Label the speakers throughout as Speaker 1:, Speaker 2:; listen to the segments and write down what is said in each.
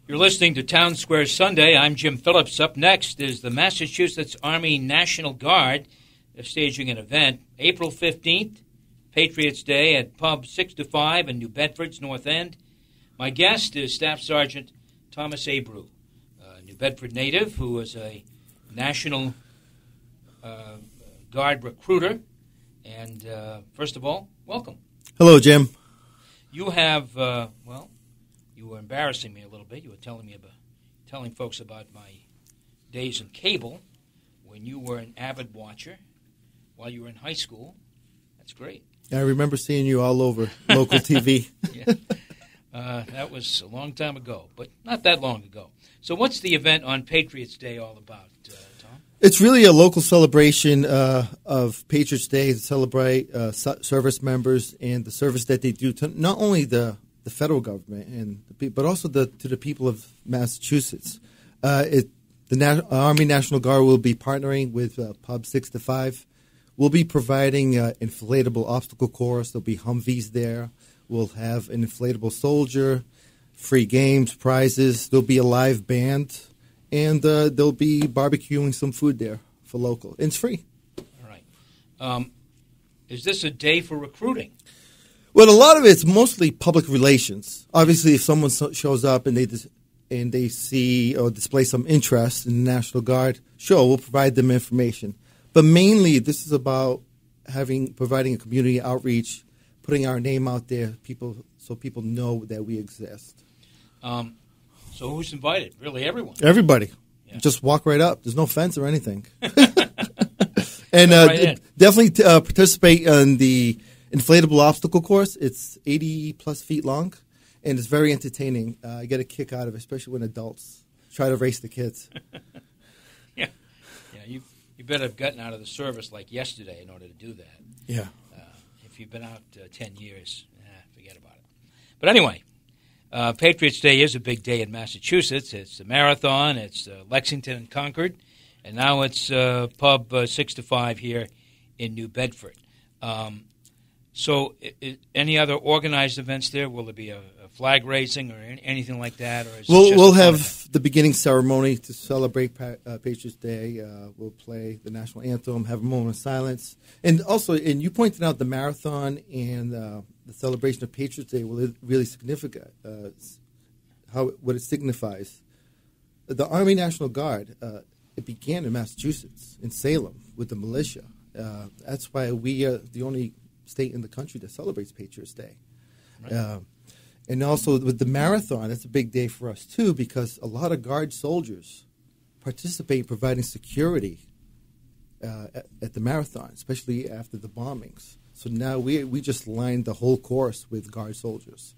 Speaker 1: You're listening to Townsquare Sunday. I'm Jim Phillips. Up next is the Massachusetts Army National Guard. They're staging an event April 15th, Patriots Day at Pub 6 to 5 in New Bedford's North End. My guest is Staff Sergeant Thomas Abreu, a New Bedford native who is a National Guard recruiter. And first of all, welcome.
Speaker 2: Hello, Jim.
Speaker 1: You have, you were embarrassing me a little bit. You were telling folks about my days in cable when you were an avid watcher while you were in high school. That's great.
Speaker 2: I remember seeing you all over local TV.
Speaker 1: Yeah. That was a long time ago, but not that long ago. So what's the event on Patriots Day all about, Tom?
Speaker 2: It's really a local celebration of Patriots Day to celebrate service members and the service that they do to not only the federal government but also to the people of Massachusetts. The Army National Guard will be partnering with Pub 6 to 5. We'll be providing inflatable obstacle course. There'll be Humvees there. We'll have an inflatable soldier, free games, prizes. There'll be a live band, and there'll be barbecuing some food there for local. And it's free.
Speaker 1: All right. Is this a day for recruiting?
Speaker 2: Well, a lot of it's mostly public relations. Obviously, if someone shows up and they see or display some interest in the National Guard, sure, we'll provide them information. But mainly, this is about providing a community outreach, putting our name out there, so people know that we exist.
Speaker 1: So who's invited? Really, everyone?
Speaker 2: Everybody. Yeah. Just walk right up. There's no fence or anything. And definitely participate in the inflatable obstacle course. It's 80-plus feet long, and it's very entertaining. I get a kick out of it, especially when adults try to race the kids.
Speaker 1: Yeah, you better have gotten out of the service like yesterday in order to do that.
Speaker 2: Yeah.
Speaker 1: If you've been out 10 years, forget about it. But anyway, Patriots Day is a big day in Massachusetts. It's the marathon. It's Lexington and Concord. And now it's Pub 6 to 5 here in New Bedford. So any other organized events there? Will there be a flag raising or anything like that? Or
Speaker 2: we'll have the beginning ceremony to celebrate Patriots Day. We'll play the national anthem, have a moment of silence. And also, and you pointed out the marathon and the celebration of Patriots Day were really significant, what it signifies. The Army National Guard, it began in Massachusetts, in Salem, with the militia. That's why we are the only state in the country that celebrates Patriots Day. Right. And also with the marathon, it's a big day for us too, because a lot of Guard soldiers participate providing security at the marathon, especially after the bombings. So now we just lined the whole course with Guard soldiers.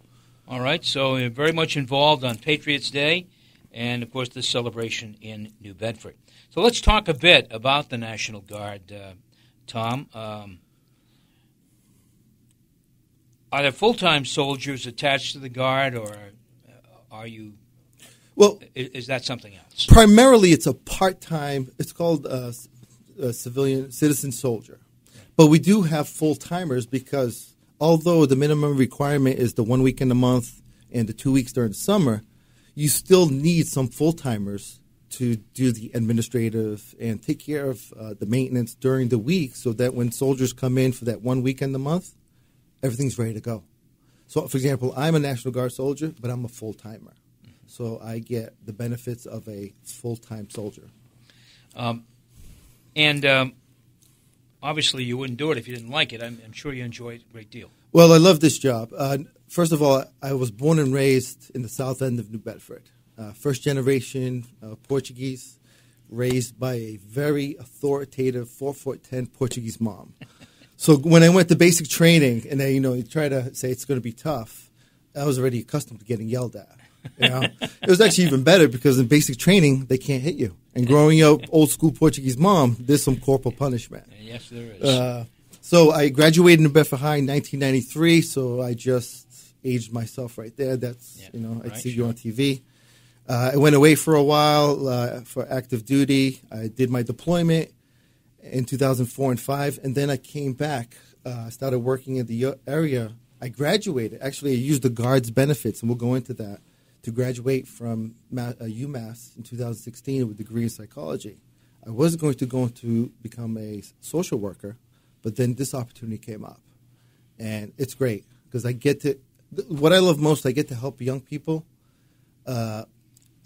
Speaker 1: All right, so you're very much involved on Patriots Day and, of course, this celebration in New Bedford. So let's talk a bit about the National Guard, Tom. Are there full-time soldiers attached to the Guard, or are you? Well, is that something else?
Speaker 2: Primarily, it's a part-time. It's called a citizen soldier, but we do have full-timers because although the minimum requirement is the 1 week in a month and the 2 weeks during the summer, you still need some full-timers to do the administrative and take care of the maintenance during the week, so that when soldiers come in for that 1 week in the month, everything's ready to go. So, for example, I'm a National Guard soldier, but I'm a full-timer. Mm-hmm. So I get the benefits of a full-time soldier.
Speaker 1: Obviously you wouldn't do it if you didn't like it. I'm sure you enjoy it a great deal.
Speaker 2: Well, I love this job. First of all, I was born and raised in the south end of New Bedford. First-generation Portuguese, raised by a very authoritative 4'10" Portuguese mom. So when I went to basic training, and you try to say it's going to be tough, I was already accustomed to getting yelled at. It was actually even better because in basic training they can't hit you. And growing up old school Portuguese mom, there's some corporal punishment.
Speaker 1: Yes, there is.
Speaker 2: So I graduated in Bedford High in 1993. So I just aged myself right there. That's I'd see you on TV. I went away for a while for active duty. I did my deployment in 2004 and 5, and then I came back. I started working in the area. I graduated. Actually, I used the Guard's benefits, and we'll go into that, to graduate from UMass in 2016 with a degree in psychology. I was going to go to become a social worker, but then this opportunity came up. And it's great because I get to, what I love most, I get to help young people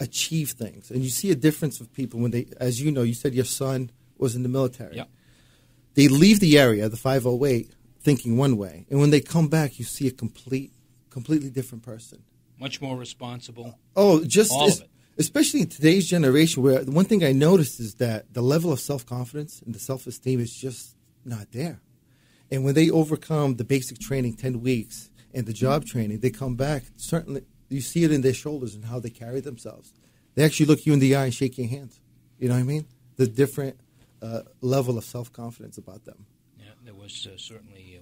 Speaker 2: achieve things. And you see a difference of people when they, as you know, you said your son was in the military.
Speaker 1: Yep.
Speaker 2: They leave the area, the 508, thinking one way. And when they come back, you see a completely different person.
Speaker 1: Much more responsible.
Speaker 2: Oh, just
Speaker 1: all of it.
Speaker 2: Especially in today's generation, where the one thing I noticed is that the level of self-confidence and the self-esteem is just not there. And when they overcome the basic training, 10 weeks, and the job training, they come back, certainly you see it in their shoulders and how they carry themselves. They actually look you in the eye and shake your hand. You know what I mean? The different level of self-confidence about them.
Speaker 1: Yeah, there was certainly,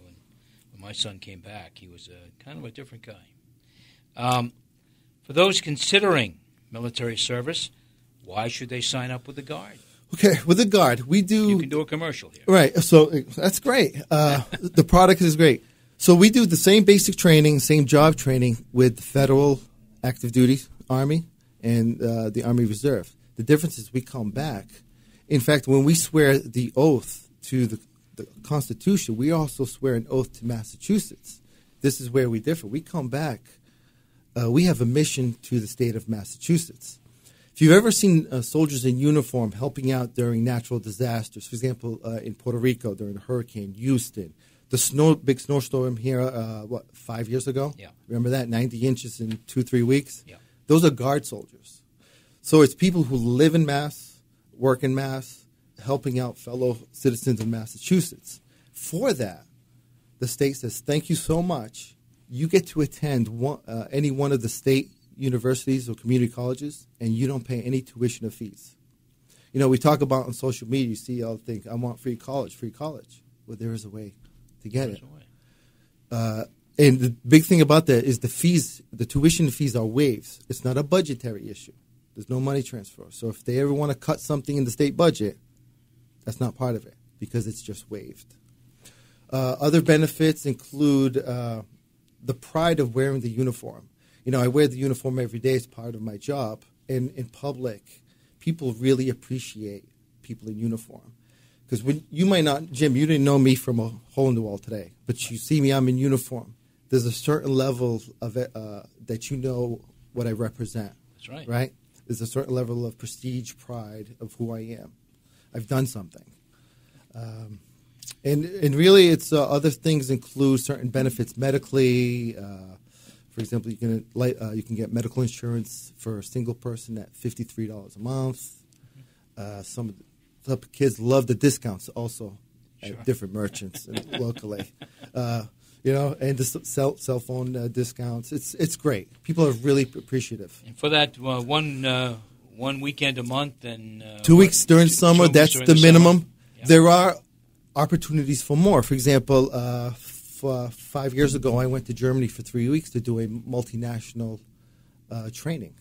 Speaker 1: when my son came back, he was kind of a different guy. For those considering military service, why should they sign up with the Guard?
Speaker 2: Okay, with the Guard, we do...
Speaker 1: You can do a commercial here.
Speaker 2: Right, so that's great. The product is great. So we do the same basic training, same job training with the Federal Active Duty Army and the Army Reserve. The difference is we come back. In fact, when we swear the oath to the Constitution, we also swear an oath to Massachusetts. This is where we differ. We come back. We have a mission to the state of Massachusetts. If you've ever seen soldiers in uniform helping out during natural disasters, for example, in Puerto Rico during the hurricane, Houston, the big snowstorm here, 5 years ago?
Speaker 1: Yeah.
Speaker 2: Remember that? 90 inches in 2-3 weeks?
Speaker 1: Yeah.
Speaker 2: Those are Guard soldiers. So it's people who live in Mass, work in Mass, helping out fellow citizens in Massachusetts. For that, the state says, thank you so much. You get to attend any one of the state universities or community colleges, and you don't pay any tuition or fees. You know, we talk about on social media, you see all think, I want free college. Well, there is a way to get it. And the big thing about that is the fees, the tuition fees are waived. It's not a budgetary issue. There's no money transfer. So if they ever want to cut something in the state budget, that's not part of it because it's just waived. Other benefits include the pride of wearing the uniform. You know, I wear the uniform every day as part of my job. And in public, people really appreciate people in uniform. Because when you might not, Jim, you didn't know me from a hole in the wall today, but you see me, I'm in uniform. There's a certain level of it, that you know what I represent.
Speaker 1: That's right.
Speaker 2: Right? There's a certain level of prestige, pride of who I am. I've done something. And really, it's other things include certain benefits medically. For example, you can get medical insurance for a single person at $53 a month. Some kids love the discounts also at different merchants and locally. You know, and the cell phone discounts. It's great. People are really appreciative.
Speaker 1: And for that one weekend a month and
Speaker 2: 2 weeks during summer, that's the minimum.
Speaker 1: Yeah.
Speaker 2: There are opportunities for more. For example, 5 years ago, I went to Germany for 3 weeks to do a multinational training.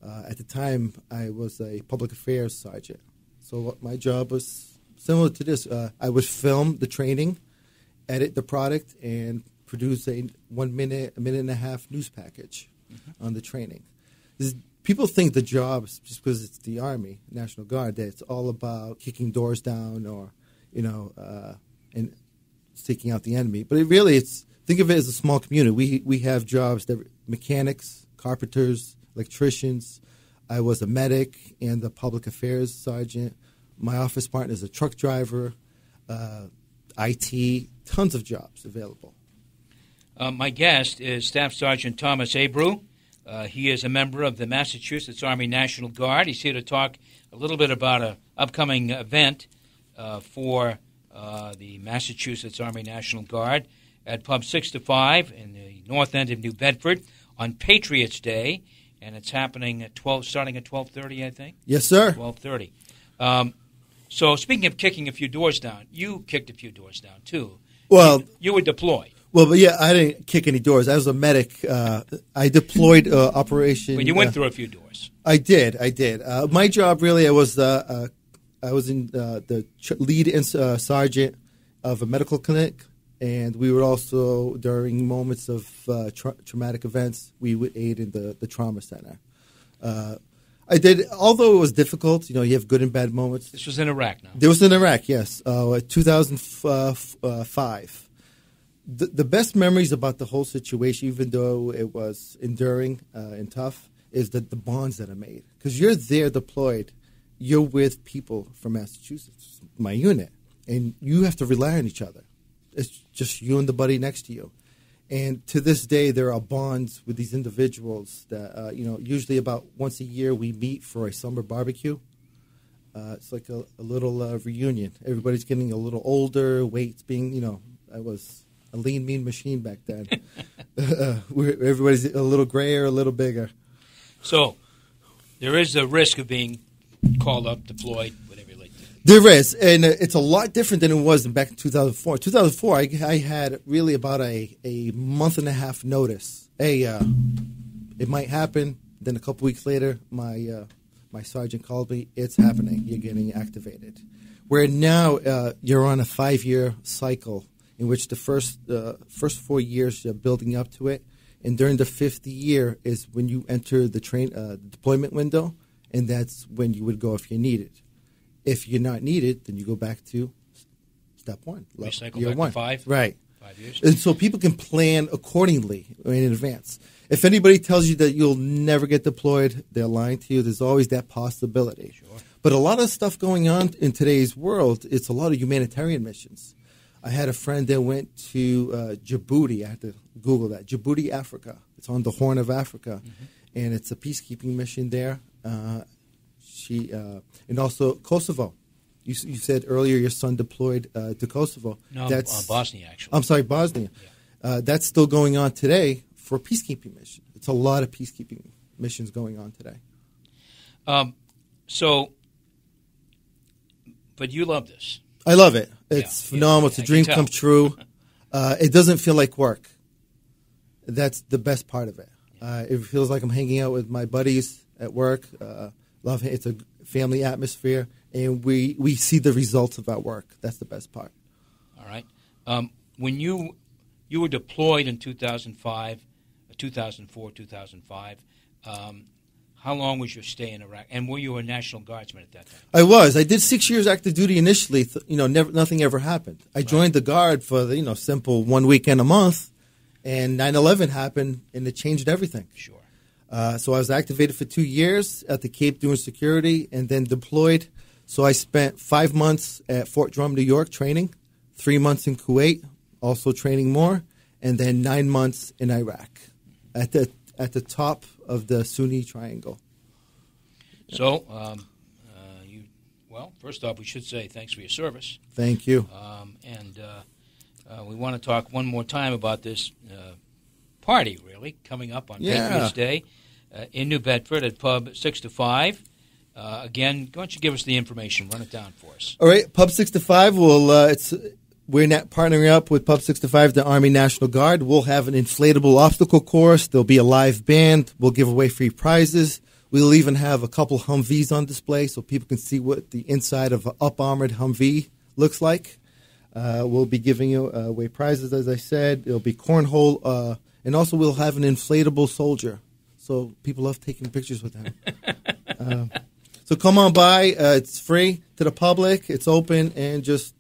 Speaker 2: At the time, I was a public affairs sergeant. So what my job was similar to this. I would film the training, edit the product, and produce a 1 minute, a minute and a half news package on the training. People think the job, just because it's the Army, National Guard, that it's all about kicking doors down or, you know, and seeking out the enemy. But think of it as a small community. We have jobs that mechanics, carpenters, electricians. I was a medic and the public affairs sergeant. My office partner is a truck driver, IT, tons of jobs available.
Speaker 1: My guest is Staff Sergeant Thomas Abreu. He is a member of the Massachusetts Army National Guard. He's here to talk a little bit about an upcoming event for the Massachusetts Army National Guard at Pub 6 to 5 in the north end of New Bedford on Patriots Day, and it's happening at starting at 12:30, I think.
Speaker 2: Yes, sir.
Speaker 1: 12:30. So speaking of kicking a few doors down, you kicked a few doors down too.
Speaker 2: Well,
Speaker 1: you were deployed.
Speaker 2: Well, but yeah, I didn't kick any doors. I was a medic. I deployed operation.
Speaker 1: But you went through a few doors.
Speaker 2: I did. My job really, I was in the lead sergeant of a medical clinic And we would also, during moments of traumatic events, we would aid in the trauma center. I did, although it was difficult, you have good and bad moments.
Speaker 1: This was in Iraq now?
Speaker 2: This was in Iraq, yes, 2005. The best memories about the whole situation, even though it was enduring and tough, is that the bonds that are made. Because you're there deployed, you're with people from Massachusetts, my unit, and you have to rely on each other. It's just you and the buddy next to you. And to this day, there are bonds with these individuals that, usually about once a year we meet for a summer barbecue. It's like a little reunion. Everybody's getting a little older, weight's being, I was a lean, mean machine back then. Everybody's a little grayer, a little bigger.
Speaker 1: So there is a risk of being called up, deployed, whatever you like to do.
Speaker 2: There is, and it's a lot different than it was back in 2004. 2004, I had really about a month and a half notice. Hey, it might happen. Then a couple weeks later, my sergeant called me. It's happening. You're getting activated. Where now you're on a 5-year cycle in which the first 4 years you're building up to it, and during the 5th year is when you enter the deployment window, and that's when you would go if you're needed. If you're not needed, then you go back to step 1.
Speaker 1: Recycle
Speaker 2: year
Speaker 1: back
Speaker 2: 1.
Speaker 1: to 5?
Speaker 2: Right.
Speaker 1: 5 years.
Speaker 2: And so people can plan accordingly in advance. If anybody tells you that you'll never get deployed, they're lying to you. There's always that possibility.
Speaker 1: Sure.
Speaker 2: But a lot of stuff going on in today's world, it's a lot of humanitarian missions. I had a friend that went to Djibouti. I had to Google that. Djibouti, Africa. It's on the Horn of Africa. Mm-hmm. And it's a peacekeeping mission there. And also Kosovo. You said earlier your son deployed to Kosovo.
Speaker 1: No,
Speaker 2: that's
Speaker 1: Bosnia, actually.
Speaker 2: I'm sorry, Bosnia.
Speaker 1: Yeah.
Speaker 2: That's still going on today for a peacekeeping mission. It's a lot of peacekeeping missions going on today.
Speaker 1: But you love this.
Speaker 2: I love it. It's phenomenal. It's a dream come true. It doesn't feel like work. That's the best part of it. It feels like I'm hanging out with my buddies at work. Love it. It's a family atmosphere, and we see the results of our work. That's the best part.
Speaker 1: All right. When you were deployed in 2004, 2005, how long was your stay in Iraq? And were you a National Guardsman at that time?
Speaker 2: I was. I did 6 years active duty initially. Nothing ever happened. I joined the Guard for the simple 1 weekend a month, and 9/11 happened, and it changed everything.
Speaker 1: Sure.
Speaker 2: So I was activated for 2 years at the Cape doing security, and then deployed. So I spent 5 months at Fort Drum, New York, training, 3 months in Kuwait, also training more, and then 9 months in Iraq at the top of the Sunni Triangle.
Speaker 1: So, first off, we should say thanks for your service.
Speaker 2: Thank you.
Speaker 1: And we want to talk one more time about this party, really, coming up on Patriots Day in New Bedford at Pub 6 to 5. Again, why don't you give us the information? Run it down for us.
Speaker 2: All right, Pub 6 to 5 we're not partnering up with Pub 65, the Army National Guard. We'll have an inflatable obstacle course. There'll be a live band. We'll give away free prizes. We'll even have a couple Humvees on display so people can see what the inside of an up-armored Humvee looks like. We'll be giving away prizes, as I said. It'll be cornhole, and also we'll have an inflatable soldier. So people love taking pictures with him. So come on by. It's free to the public. It's open, and just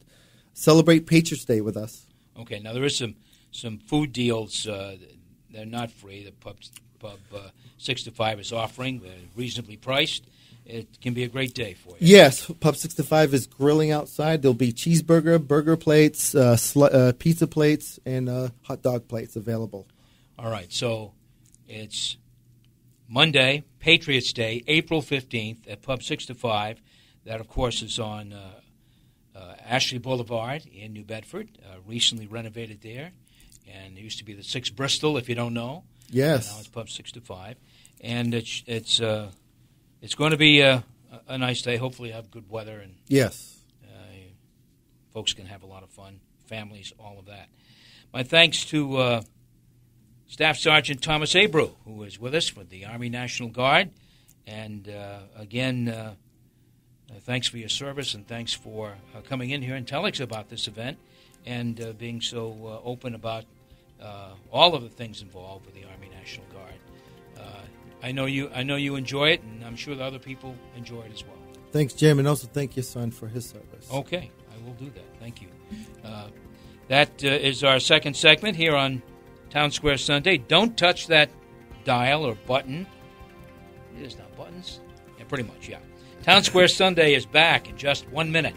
Speaker 2: celebrate Patriots Day with us.
Speaker 1: Okay, now there is some food deals. They're not free. The Pub 6 to 5 is offering. They're reasonably priced. It can be a great day for you.
Speaker 2: Yes, Pub 6 to 5 is grilling outside. There'll be burger plates, pizza plates, and hot dog plates available.
Speaker 1: All right, so it's Monday, Patriots Day, April 15th at Pub 6 to 5. That, of course, is on Ashley Boulevard in New Bedford, recently renovated there. And it used to be the 6 Bristol, if you don't know.
Speaker 2: Yes.
Speaker 1: Now it's Pub 6 to 5. And it's going to be a nice day. Hopefully have good weather. And
Speaker 2: yes.
Speaker 1: Folks can have a lot of fun, families, all of that. My thanks to Staff Sergeant Thomas Abreu, who is with us with the Army National Guard. And again, thanks for your service, and thanks for coming in here and telling us about this event. and being so open about all of the things involved with the Army National Guard. I know you enjoy it, and I'm sure the other people enjoy it as well.
Speaker 2: Thanks, Jim, and also thank your son for his service.
Speaker 1: Okay, I will do that. Thank you. That is our second segment here on Townsquare Sunday. Don't touch that dial or button. It is not buttons. Yeah, pretty much, yeah. Townsquare Sunday is back in just 1 minute.